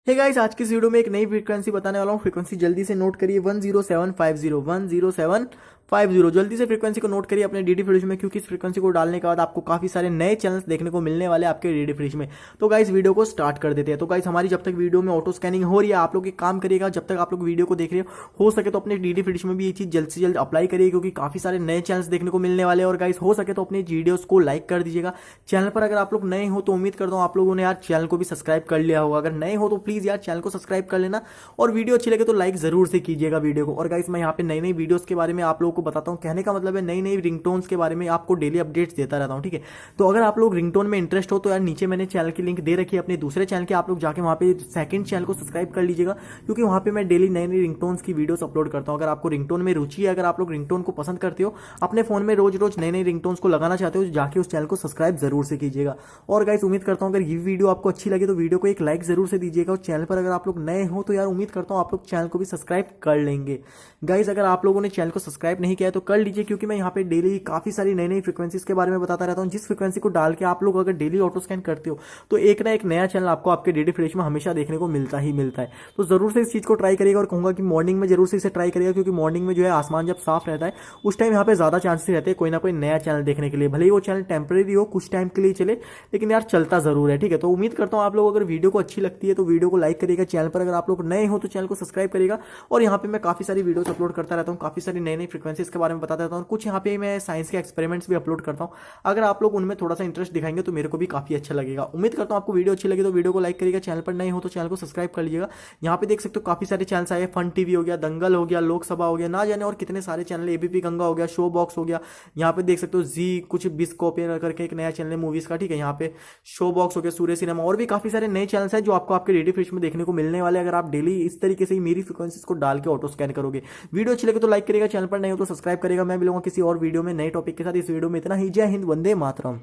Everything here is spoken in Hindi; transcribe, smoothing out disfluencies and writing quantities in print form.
हे गाइस, आज की इस वीडियो में एक नई फ्रीक्वेंसी बताने वाला हूँ। फ्रीक्वेंसी जल्दी से नोट करिए 10750 10750। जल्दी से फ्रीक्वेंसी को नोट करिए अपने डीडी फ्रिज में, क्योंकि इस फ्रीक्वेंसी को डालने के बाद आपको काफी सारे नए चैनल्स देखने को मिलने वाले आपके डीडी फ्रिज में। तो गाइस वीडियो को स्टार्ट कर देते हैं। तो गाइस हमारी जब तक वीडियो में ऑटो स्कैनिंग हो रही है, आप लोग एक काम करिएगा, जब तक आप लोग वीडियो को देख रहे हो सके तो अपने डीडी फ्रिज में भी ये चीज जल्द से जल्द अप्लाई करिए, क्योंकि काफी सारे नए चैनल्स देखने को मिलने वाले हैं। और गाइस हो सके तो अपने वीडियोस को लाइक कर दीजिएगा। चैनल पर अगर आप लोग नए हो तो उम्मीद करता हूँ आप लोगों ने यार चैनल को भी सब्सक्राइब कर लिया होगा। अगर नए हो तो प्लीज यार चैनल को सब्सक्राइब कर लेना, और वीडियो अच्छी लगे तो लाइक जरूर से कीजिएगा वीडियो को। और गाइस मैं यहाँ पे नई नई वीडियोस के बारे में आप लोगों को बताता हूँ। कहने का मतलब है नई नई रिंगटोन्स के बारे में आपको डेली अपडेट्स देता रहता हूँ, ठीक है। तो अगर आप लोग रिंगटोन में इंटरेस्ट हो तो यार नीचे मैंने चैनल की लिंक दे रखी है अपने दूसरे चैनल के, आप लोग जाके वहाँ पे सेकंड चैनल को सब्सक्राइब कर लीजिएगा, क्योंकि वहाँ पे मैं डेली नई नई रिंगटोन्स की वीडियोस अपलोड करता हूँ। अगर आपको रिंगटोन में रुचि है, अगर आप लोग रिंगटोन को पसंद करते हो, अपने फोन में रोज रोज नई नई रिंगटोन्स को लगाना चाहते हो, जाके उस चैनल को सब्सक्राइब जरूर से कीजिएगा। और गाइस उम्मीद करता हूँ अगर ये वीडियो आपको अच्छी लगे तो वीडियो को एक लाइक जरूर से दीजिएगा। और चैनल पर अगर आप लोग नए हो तो यार उम्मीद करता हूँ आप लोग चैनल को भी सब्सक्राइब कर लेंगे। गाइस अगर आप लोगों ने चैनल को सब्सक्राइब नहीं किया है तो कर लीजिए, क्योंकि मैं यहाँ पे डेली काफी सारी नई नई फ्रीक्वेंसीज के बारे में बताता रहता हूँ। जिस फ्रीक्वेंसी को डाल के आप लोग अगर डेली ऑटो स्कैन करते हो तो एक ना एक नया चैनल आपको आपके डीडी फ्रेश में हमेशा देखने को मिलता ही मिलता है। तो जरूर से इस चीज को ट्राई करिएगा, और कहूंगा कि मॉर्निंग में जरूर से इसे ट्राई करिएगा, क्योंकि मॉर्निंग में जो है आसमान जब साफ रहता है उस टाइम यहाँ पे ज्यादा चांसेस रहते हैं कोई ना कोई नया चैनल देखने के लिए। भले ही वो चैनल टेम्परेरी हो, कुछ टाइम के लिए चले, लेकिन यार चलता जरूर है, ठीक है। तो उम्मीद करता हूँ आप लोग अगर वीडियो को अच्छी लगती है तो वीडियो को लाइक करिएगा। चैनल पर अगर आप लोग नए हो तो चैनल को सब्सक्राइब करिएगा। और यहाँ पे मैं काफी सारी वीडियोस अपलोड करता रहता हूँ, काफी सारी नई नई फ्रीक्वेंसीज के बारे में बताता रहता हूँ। कुछ यहाँ पे मैं साइंस के एक्सपेरिमेंट्स भी अपलोड करता हूँ। अगर आप लोग उनमें थोड़ा सा इंटरेस्ट दिखाएंगे तो मेरे को भी काफी अच्छा लगेगा। उम्मीद करता हूँ आपको वीडियो अच्छी लगी तो वीडियो को लाइक करिएगा। चैनल पर नए हो तो चैनल को सब्सक्राइब कर लीजिएगा। यहाँ पे देख सकते हो काफी सारे चैनल्स आए, फन टीवी हो गया, दंगल हो गया, लोकसभा हो गया, ना जाने और कितने सारे चैनल, एबीपी गंगा हो गया, शो बॉक्स हो गया। यहाँ पे देख सकते हो जी कुछ बिस्कोपियर करके एक नया चैनल है मूवीज का, ठीक है। यहाँ पे शो बॉक्स हो गया, सूर्य सिनेमा, और भी काफी सारे नए चैनल्स हैं जो आपको आपके डीडी फ्रिज में देखने को मिलने वाले हैं, अगर आप डेली इस तरीके से ही मेरी फ्रीक्वेंसीज को डाल के ऑटो स्कैन करोगे। वीडियो अच्छी लगे तो लाइक करेगा, चैनल पर नहीं हो तो सब्सक्राइब करेगा। मैं मिलूंगा किसी और वीडियो में नए टॉपिक के साथ। इस वीडियो में इतना ही। जय हिंद, वंदे मातरम।